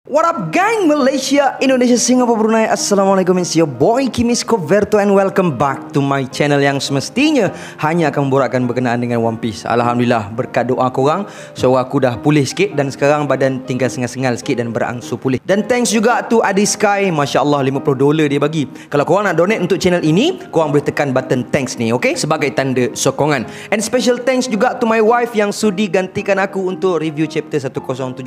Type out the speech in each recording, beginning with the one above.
What up gang, Malaysia, Indonesia, Singapura, Brunei. Assalamualaikum, it's your boy Kimi Skoverto and welcome back to my channel yang semestinya hanya akan memborakkan berkenaan dengan One Piece. Alhamdulillah, berkat doa korang, so aku dah pulih sikit dan sekarang badan tinggal sengal-sengal sikit dan berangsur pulih. Dan thanks juga to Adi Sky, Masya Allah $50 dia bagi. Kalau korang nak donate untuk channel ini, korang boleh tekan button thanks ni, okay? Sebagai tanda sokongan. And special thanks juga to my wife yang sudi gantikan aku untuk review chapter 1077.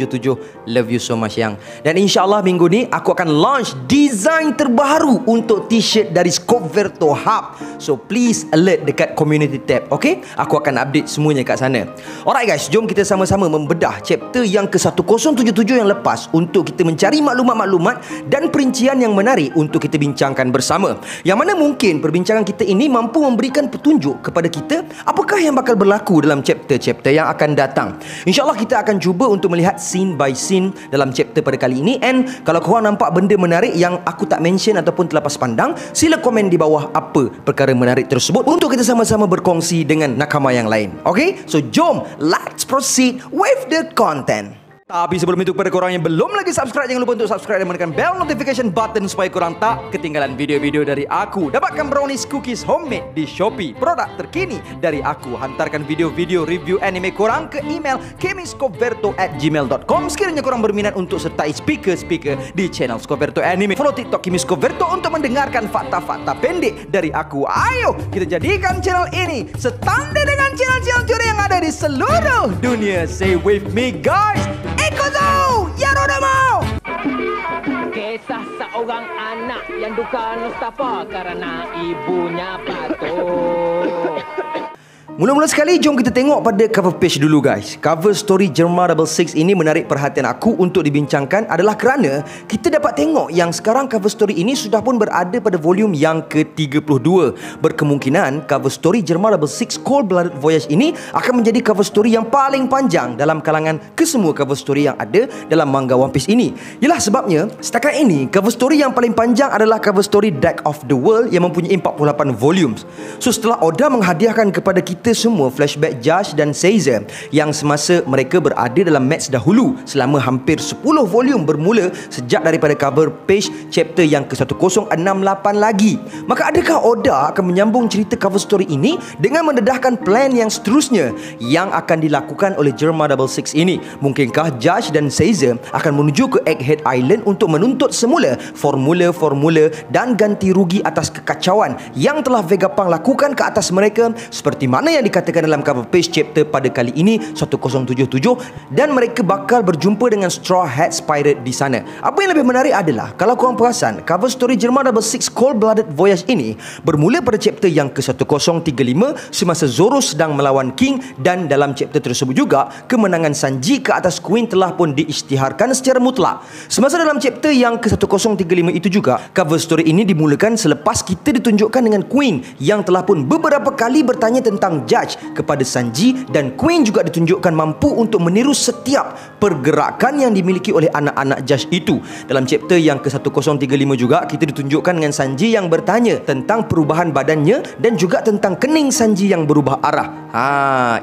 Love you so much yang. Dan insyaAllah minggu ni aku akan launch design terbaru untuk t-shirt dari Skoverto Hub. So please alert dekat community tab, okay? Aku akan update semuanya kat sana. Alright guys, jom kita sama-sama membedah chapter yang ke-1077 yang lepas untuk kita mencari maklumat-maklumat dan perincian yang menarik untuk kita bincangkan bersama. Yang mana mungkin perbincangan kita ini mampu memberikan petunjuk kepada kita apakah yang bakal berlaku dalam chapter-chapter yang akan datang. InsyaAllah kita akan cuba untuk melihat scene by scene dalam chapter pada kali ini. And kalau korang nampak benda menarik yang aku tak mention ataupun terlepas pandang, sila komen di bawah apa perkara menarik tersebut untuk kita sama-sama berkongsi dengan nakama yang lain. Okay, so jom let's proceed with the content. Tapi sebelum itu, kepada korang yang belum lagi subscribe, jangan lupa untuk subscribe dan menekan bell notification button supaya korang tak ketinggalan video-video dari aku. Dapatkan brownies cookies homemade di Shopee, produk terkini dari aku. Hantarkan video-video review anime korang ke email kimiskoverto@gmail.com sekiranya korang berminat untuk sertai speaker-speaker di channel Skoverto Anime. Follow TikTok Kimi Skoverto untuk mendengarkan fakta-fakta pendek dari aku. Ayo kita jadikan channel ini setandai dengan channel-channel curi yang ada di seluruh dunia. Say with me guys, Ikuzo Yarodamo. Kisah seorang anak yang duka Mustafa karena ibunya patuh. Mula-mula sekali, jom kita tengok pada cover page dulu guys. Cover story Germa 66 ini menarik perhatian aku untuk dibincangkan adalah kerana kita dapat tengok yang sekarang cover story ini sudah pun berada pada volume yang ke-32. Berkemungkinan cover story Germa 66 Cold Blooded Voyage ini akan menjadi cover story yang paling panjang dalam kalangan kesemua cover story yang ada dalam manga One Piece ini. Yalah sebabnya setakat ini cover story yang paling panjang adalah cover story Deck of the World yang mempunyai 48 volumes. So setelah Oda menghadiahkan kepada kita semua flashback Josh dan Caesar yang semasa mereka berada dalam match dahulu selama hampir 10 volume bermula sejak daripada cover page chapter yang ke-1068 lagi. Maka adakah Oda akan menyambung cerita cover story ini dengan mendedahkan plan yang seterusnya yang akan dilakukan oleh Germa 66 ini? Mungkinkah Josh dan Caesar akan menuju ke Egghead Island untuk menuntut semula formula-formula dan ganti rugi atas kekacauan yang telah Vegapunk lakukan ke atas mereka seperti mana yang dikatakan dalam cover page chapter pada kali ini 1077, dan mereka bakal berjumpa dengan Straw Hats Pirate di sana. Apa yang lebih menarik adalah kalau korang perasan cover story Germa 66 Cold Blooded Voyage ini bermula pada chapter yang ke-1035 semasa Zoro sedang melawan King, dan dalam chapter tersebut juga kemenangan Sanji ke atas Queen telah pun diisytiharkan secara mutlak. Semasa dalam chapter yang ke-1035 itu juga cover story ini dimulakan selepas kita ditunjukkan dengan Queen yang telah pun beberapa kali bertanya tentang Judge kepada Sanji, dan Queen juga ditunjukkan mampu untuk meniru setiap pergerakan yang dimiliki oleh anak-anak Judge itu. Dalam chapter yang ke-1035 juga kita ditunjukkan dengan Sanji yang bertanya tentang perubahan badannya dan juga tentang kening Sanji yang berubah arah.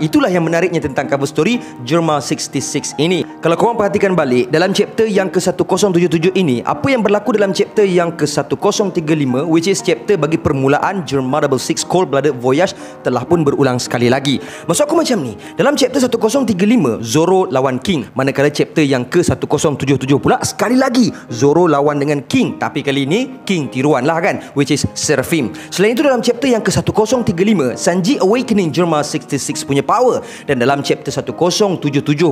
Itulah yang menariknya tentang cover story Germa 66 ini. Kalau korang perhatikan balik dalam chapter yang ke-1077 ini, apa yang berlaku dalam chapter yang ke-1035 which is chapter bagi permulaan Germa 66 Cold Blooded Voyage telah pun berulang sekali lagi. Maksud aku macam ni, dalam chapter 1035 Zoro lawan King, manakala chapter yang ke-1077 pula sekali lagi Zoro lawan dengan King, tapi kali ini King tiruan lah kan, which is Seraphim. Selain itu dalam chapter yang ke-1035 Sanji awakening Germa 66 punya power, dan dalam chapter 1077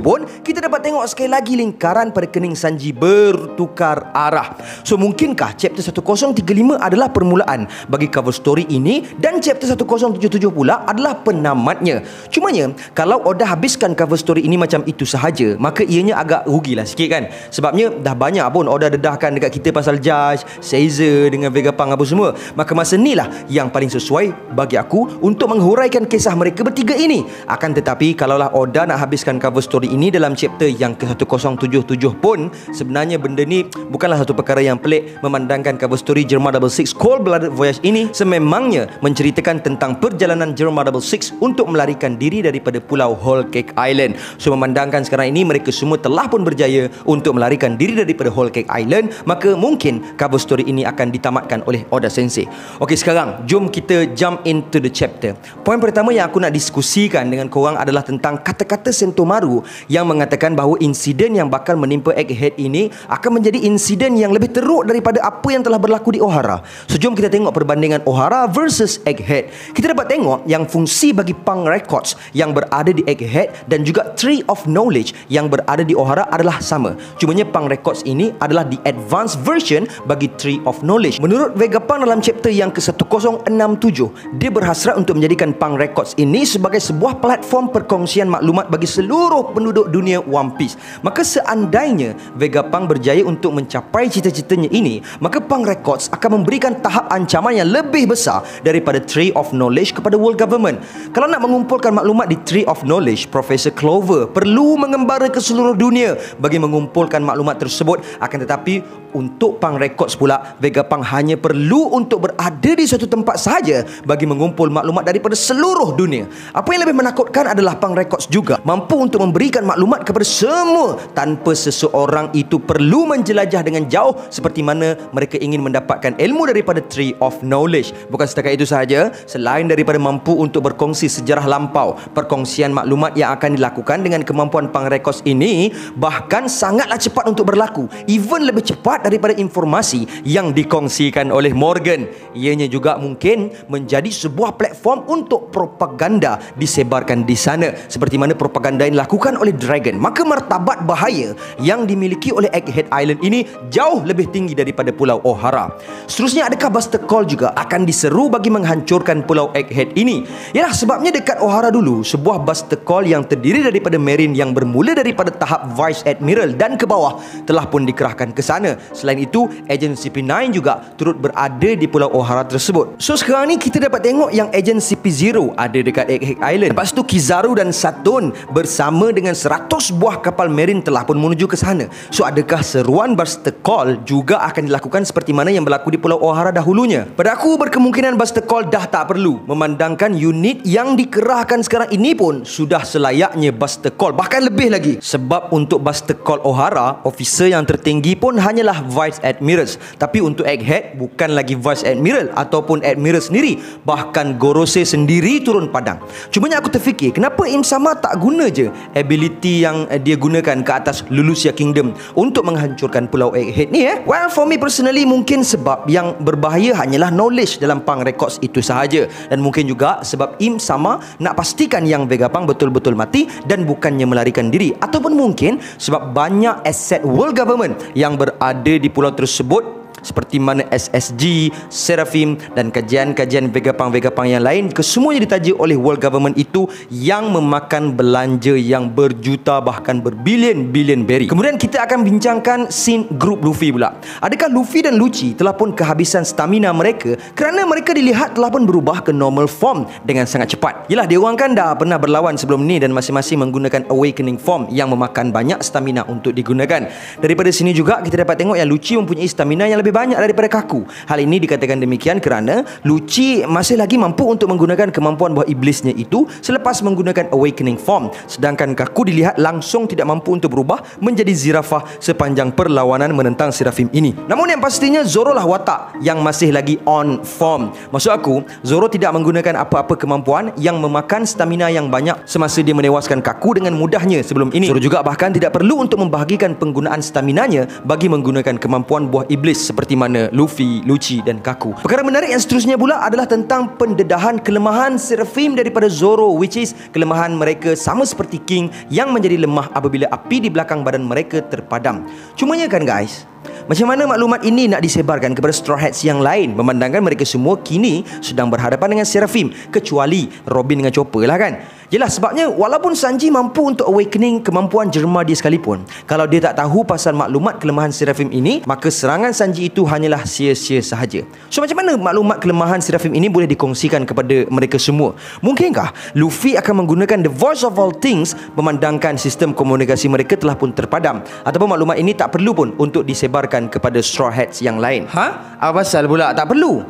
pun kita dapat tengok sekali lagi lingkaran pada kening Sanji bertukar arah. So mungkinkah chapter 1035 adalah permulaan bagi cover story ini dan chapter 1077 pula adalah penamatnya? Cumanya kalau Oda habiskan cover story ini macam itu sahaja, maka ianya agak rugilah sikit kan. Sebabnya dah banyak pun Oda dedahkan dekat kita pasal Judge, Caesar dengan Vegapunk apa semua. Maka masa ni lah yang paling sesuai bagi aku untuk menghuraikan kisah mereka bertiga ini. Akan tetapi kalaulah Oda nak habiskan cover story ini dalam chapter yang ke-1077 pun, sebenarnya benda ni bukanlah satu perkara yang pelik. Memandangkan cover story Germa 66 Cold Blooded Voyage ini sememangnya menceritakan tentang perjalanan Germa 66 Six untuk melarikan diri daripada pulau Whole Cake Island. So memandangkan sekarang ini mereka semua telah pun berjaya untuk melarikan diri daripada Whole Cake Island, maka mungkin cover story ini akan ditamatkan oleh Oda Sensei. Okey, sekarang jom kita jump into the chapter. Poin pertama yang aku nak diskusikan dengan korang adalah tentang kata-kata Sentomaru yang mengatakan bahawa insiden yang bakal menimpa Egghead ini akan menjadi insiden yang lebih teruk daripada apa yang telah berlaku di Ohara. So jom kita tengok perbandingan Ohara versus Egghead. Kita dapat tengok yang fungsi bagi Punk Records yang berada di Egghead dan juga Tree of Knowledge yang berada di Ohara adalah sama. Cumanya Punk Records ini adalah the advanced version bagi Tree of Knowledge. Menurut Vegapunk dalam chapter yang ke-1067, dia berhasrat untuk menjadikan Punk Records ini sebagai sebuah platform perkongsian maklumat bagi seluruh penduduk dunia One Piece. Maka seandainya Vegapunk berjaya untuk mencapai cita-citanya ini, maka Punk Records akan memberikan tahap ancaman yang lebih besar daripada Tree of Knowledge kepada world government. Kalau nak mengumpulkan maklumat di Tree of Knowledge, Professor Clover perlu mengembara ke seluruh dunia bagi mengumpulkan maklumat tersebut. Akan tetapi untuk Punk Records pula, Vegapunk hanya perlu untuk berada di suatu tempat sahaja bagi mengumpul maklumat daripada seluruh dunia. Apa yang lebih menakutkan adalah Punk Records juga mampu untuk memberikan maklumat kepada semua tanpa seseorang itu perlu menjelajah dengan jauh seperti mana mereka ingin mendapatkan ilmu daripada Tree of Knowledge. Bukan setakat itu sahaja, selain daripada mampu untuk berkongsi sejarah lampau, perkongsian maklumat yang akan dilakukan dengan kemampuan Punk Records ini bahkan sangatlah cepat untuk berlaku, even lebih cepat daripada informasi yang dikongsikan oleh Morgan. Ianya juga mungkin menjadi sebuah platform untuk propaganda disebarkan di sana, seperti mana propaganda yang dilakukan oleh Dragon. Maka martabat bahaya yang dimiliki oleh Egghead Island ini jauh lebih tinggi daripada Pulau Ohara. Seterusnya, adakah Buster Call juga akan diseru bagi menghancurkan Pulau Egghead ini? Yalah, sebabnya dekat Ohara dulu, sebuah Buster Call yang terdiri daripada Marine yang bermula daripada tahap Vice Admiral dan ke bawah telah pun dikerahkan ke sana. Selain itu, Agent CP9 juga turut berada di Pulau Ohara tersebut. So sekarang ni kita dapat tengok yang Agent CP0 ada dekat Egghead Island. Lepas tu Kizaru dan Saturn bersama dengan 100 buah kapal Marine telah pun menuju ke sana. So adakah seruan Buster Call juga akan dilakukan seperti mana yang berlaku di Pulau Ohara dahulunya? Pada aku berkemungkinan Buster Call dah tak perlu, memandangkan unit yang dikerahkan sekarang ini pun sudah selayaknya Buster Call, bahkan lebih lagi. Sebab untuk Buster Call Ohara, officer yang tertinggi pun hanyalah Vice Admirals. Tapi untuk Egghead, bukan lagi Vice Admiral ataupun Admiral sendiri, bahkan Gorosei sendiri turun padang. Cumanya aku terfikir, kenapa Im Sama tak guna je ability yang dia gunakan ke atas Lulusia Kingdom untuk menghancurkan Pulau Egghead ni Well, for me personally, mungkin sebab yang berbahaya hanyalah knowledge dalam Punk Records itu sahaja. Dan mungkin juga sebab Im Sama nak pastikan yang Vegapunk betul-betul mati dan bukannya melarikan diri. Ataupun mungkin sebab banyak aset world government yang berada di pulau tersebut, seperti mana SSG, Seraphim dan kajian-kajian Vegapunk yang lain, kesemuanya ditaja oleh world government itu yang memakan belanja yang berjuta bahkan berbilion-bilion berry. Kemudian kita akan bincangkan scene grup Luffy pula. Adakah Luffy dan Lucci telah pun kehabisan stamina mereka kerana mereka dilihat telah pun berubah ke normal form dengan sangat cepat? Yelah, dia orang kan dah pernah berlawan sebelum ni dan masing-masing menggunakan awakening form yang memakan banyak stamina untuk digunakan. Daripada sini juga kita dapat tengok yang Lucci mempunyai stamina yang lebih banyak daripada Kaku. Hal ini dikatakan demikian kerana Lucci masih lagi mampu untuk menggunakan kemampuan buah iblisnya itu selepas menggunakan awakening form, sedangkan Kaku dilihat langsung tidak mampu untuk berubah menjadi zirafah sepanjang perlawanan menentang Seraphim ini. Namun yang pastinya Zoro lah watak yang masih lagi on form. Maksud aku, Zoro tidak menggunakan apa-apa kemampuan yang memakan stamina yang banyak semasa dia menewaskan Kaku dengan mudahnya sebelum ini. Zoro juga bahkan tidak perlu untuk membahagikan penggunaan staminanya bagi menggunakan kemampuan buah iblis seperti mana Luffy, Lucci dan Kaku. Perkara menarik yang seterusnya pula adalah tentang pendedahan kelemahan Seraphim daripada Zoro, which is kelemahan mereka sama seperti King yang menjadi lemah apabila api di belakang badan mereka terpadam. Cumanya kan guys, macam mana maklumat ini nak disebarkan kepada Straw Hats yang lain memandangkan mereka semua kini sedang berhadapan dengan Seraphim, kecuali Robin dengan Chopper lah kan? Yelah, sebabnya walaupun Sanji mampu untuk awakening kemampuan jerma dia sekalipun, kalau dia tak tahu pasal maklumat kelemahan Seraphim ini, maka serangan Sanji itu hanyalah sia-sia sahaja. So macam mana maklumat kelemahan Seraphim ini boleh dikongsikan kepada mereka semua? Mungkinkah Luffy akan menggunakan The Voice of All Things memandangkan sistem komunikasi mereka telah pun terpadam, ataupun maklumat ini tak perlu pun untuk disebar sebarkan kepada Straw Hats yang lain. Apa pasal pula tak perlu?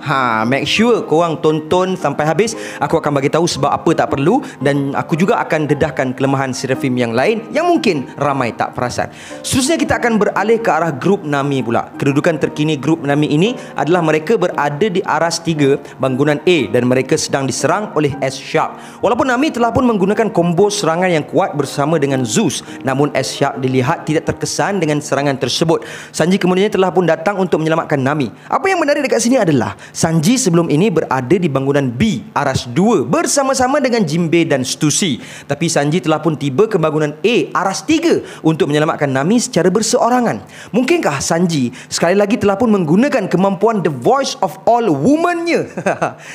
Make sure korang tonton sampai habis. Aku akan bagi tahu sebab apa tak perlu, dan aku juga akan dedahkan kelemahan Seraphim yang lain yang mungkin ramai tak perasan. Seterusnya kita akan beralih ke arah grup Nami pula. Kedudukan terkini grup Nami ini adalah mereka berada di aras 3 bangunan A dan mereka sedang diserang oleh S-Shark. Walaupun Nami telah pun menggunakan combo serangan yang kuat bersama dengan Zeus, namun S-Shark dilihat tidak terkesan dengan serangan tersebut. Sanji kemudiannya telah pun datang untuk menyelamatkan Nami. Apa yang menarik dekat sini adalah Sanji sebelum ini berada di bangunan B aras 2 bersama-sama dengan Jinbei dan Stussy. Tapi Sanji telah pun tiba ke bangunan A aras 3 untuk menyelamatkan Nami secara berseorangan. Mungkinkah Sanji sekali lagi telah pun menggunakan kemampuan The Voice of All Woman-nya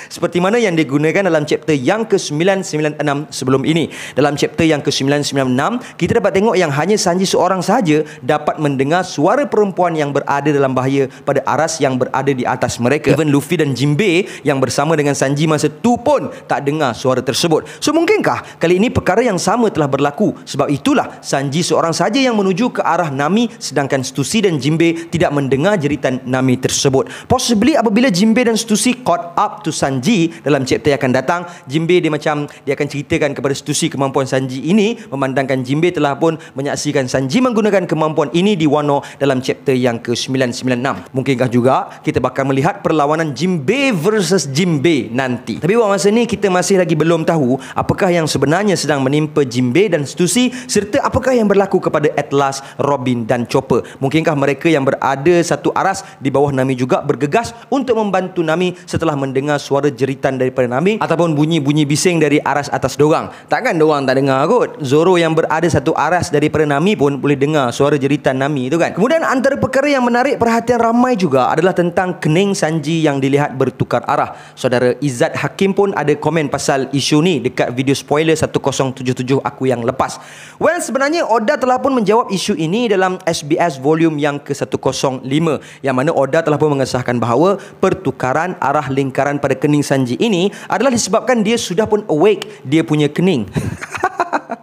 seperti mana yang digunakan dalam chapter yang ke-996 sebelum ini. Dalam chapter yang ke-996 kita dapat tengok yang hanya Sanji seorang sahaja dapat mendengar suara perempuan yang berada dalam bahaya pada aras yang berada di atas mereka. Even Luffy dan Jinbei yang bersama dengan Sanji masa tu pun tak dengar suara tersebut. So mungkinkah kali ini perkara yang sama telah berlaku? Sebab itulah Sanji seorang saja yang menuju ke arah Nami, sedangkan Stussy dan Jinbei tidak mendengar jeritan Nami tersebut. Possibly apabila Jinbei dan Stussy caught up to Sanji dalam chapter yang akan datang, Jinbei dia akan ceritakan kepada Stussy kemampuan Sanji ini, memandangkan Jinbei telah pun menyaksikan Sanji menggunakan kemampuan ini di Wano dalam chapter yang ke-996. Mungkinkah juga kita bakal melihat perlawanan Jinbei versus Jinbei nanti. Tapi buat masa ni kita masih lagi belum tahu apakah yang sebenarnya sedang menimpa Jinbei dan Stussy, serta apakah yang berlaku kepada Atlas, Robin dan Chopper. Mungkinkah mereka yang berada satu aras di bawah Nami juga bergegas untuk membantu Nami setelah mendengar suara jeritan daripada Nami ataupun bunyi-bunyi bising dari aras atas dorang? Takkan dorang tak dengar kot? Zoro yang berada satu aras daripada Nami pun boleh dengar suara jeritan Nami itu kan. Kemudian antara perkara yang menarik perhatian ramai juga adalah tentang kening Sanji yang dilihat bertukar arah. Saudara Izzat Hakim pun ada komen pasal isu ni dekat video spoiler 1077 aku yang lepas. Well, sebenarnya Oda telah pun menjawab isu ini dalam SBS volume yang ke-105, yang mana Oda telah pun mengesahkan bahawa pertukaran arah lingkaran pada kening Sanji ini adalah disebabkan dia sudah pun awake dia punya kening.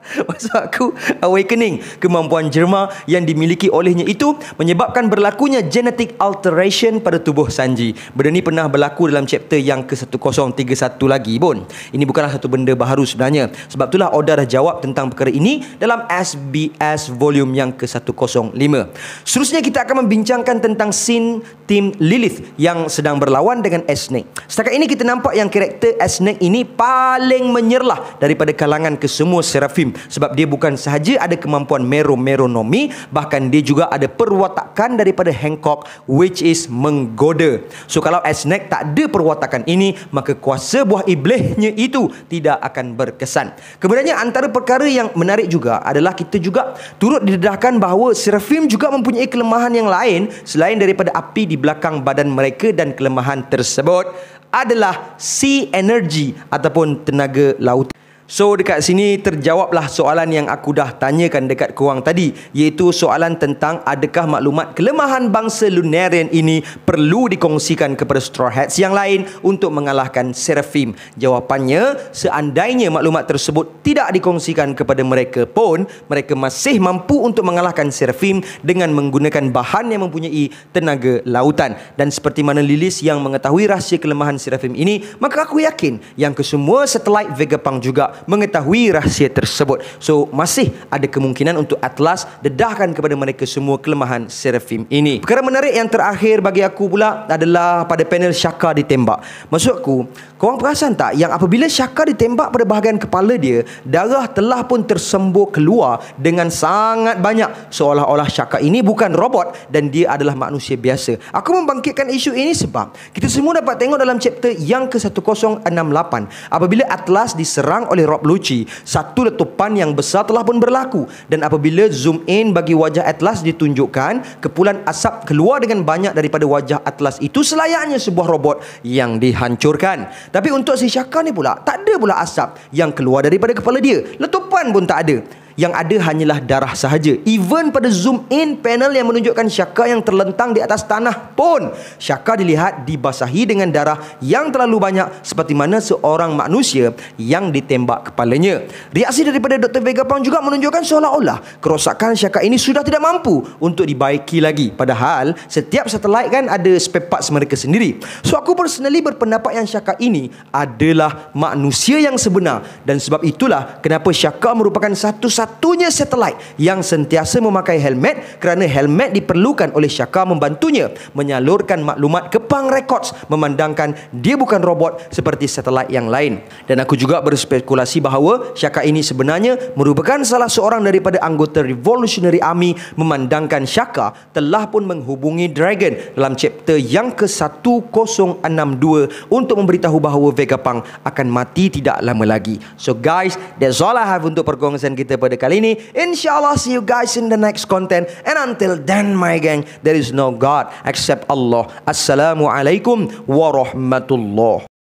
Maksud aku, awakening, kemampuan jerma yang dimiliki olehnya itu menyebabkan berlakunya genetic alteration pada tubuh Sanji. Benda ni pernah berlaku dalam chapter yang ke-1031 lagi pun. Ini bukanlah satu benda baru sebenarnya. Sebab itulah Oda dah jawab tentang perkara ini dalam SBS volume yang ke-105. Seterusnya kita akan membincangkan tentang scene tim Lilith yang sedang berlawan dengan S-Snake. Setakat ini kita nampak yang karakter S-Snake ini paling menyerlah daripada kalangan kesemua Seraphim, sebab dia bukan sahaja ada kemampuan Mero-Meronomi, bahkan dia juga ada perwatakan daripada Hancock, which is menggoda. So kalau S-Snake tak ada perwatakan ini, maka kuasa buah iblisnya itu tidak akan berkesan. Kemudiannya antara perkara yang menarik juga adalah kita juga turut didedahkan bahawa Seraphim juga mempunyai kelemahan yang lain selain daripada api di belakang badan mereka, dan kelemahan tersebut adalah sea energy ataupun tenaga laut. So dekat sini terjawablah soalan yang aku dah tanyakan dekat korang tadi, iaitu soalan tentang adakah maklumat kelemahan bangsa Lunarian ini perlu dikongsikan kepada Straw Hats yang lain untuk mengalahkan Seraphim. Jawapannya, seandainya maklumat tersebut tidak dikongsikan kepada mereka pun, mereka masih mampu untuk mengalahkan Seraphim dengan menggunakan bahan yang mempunyai tenaga lautan. Dan seperti mana Lilis yang mengetahui rahsia kelemahan Seraphim ini, maka aku yakin yang kesemua satelit Vegapunk juga mengetahui rahsia tersebut. So masih ada kemungkinan untuk Atlas dedahkan kepada mereka semua kelemahan Seraphim ini. Perkara menarik yang terakhir bagi aku pula adalah pada panel Shaka ditembak. Maksud aku, korang perasan tak yang apabila Shaka ditembak pada bahagian kepala dia, darah telah pun tersembur keluar dengan sangat banyak, seolah-olah Shaka ini bukan robot dan dia adalah manusia biasa. Aku membangkitkan isu ini sebab kita semua dapat tengok dalam chapter yang ke-1068 apabila Atlas diserang oleh Rob Lucci, satu letupan yang besar telah pun berlaku, dan apabila zoom in bagi wajah Atlas ditunjukkan, kepulan asap keluar dengan banyak daripada wajah Atlas itu selayaknya sebuah robot yang dihancurkan. Tapi untuk si Shaka ni pula, tak ada pula asap yang keluar daripada kepala dia, letupan pun tak ada. yang ada hanyalah darah sahaja. Even pada zoom in panel yang menunjukkan Shaka yang terlentang di atas tanah pun, Shaka dilihat dibasahi dengan darah yang terlalu banyak seperti mana seorang manusia yang ditembak kepalanya. Reaksi daripada Dr. Vegapunk juga menunjukkan seolah-olah kerosakan Shaka ini sudah tidak mampu untuk dibaiki lagi. Padahal setiap satelit kan ada spare parts mereka sendiri. So aku personally berpendapat yang Shaka ini adalah manusia yang sebenar, dan sebab itulah kenapa Shaka merupakan satu-satunya satelit yang sentiasa memakai helmet, kerana helmet diperlukan oleh Shaka membantunya menyalurkan maklumat ke Pang Records, memandangkan dia bukan robot seperti satelit yang lain. Dan aku juga berspekulasi bahawa Shaka ini sebenarnya merupakan salah seorang daripada anggota Revolutionary Army, memandangkan Shaka telah pun menghubungi Dragon dalam chapter yang ke-1062 untuk memberitahu bahawa Vegapunk akan mati tidak lama lagi. So guys, that's all I have untuk perkongsian kita pada kali ini. InsyaAllah see you guys in the next content, and until then my gang, there is no God except Allah. Assalamualaikum warahmatullahi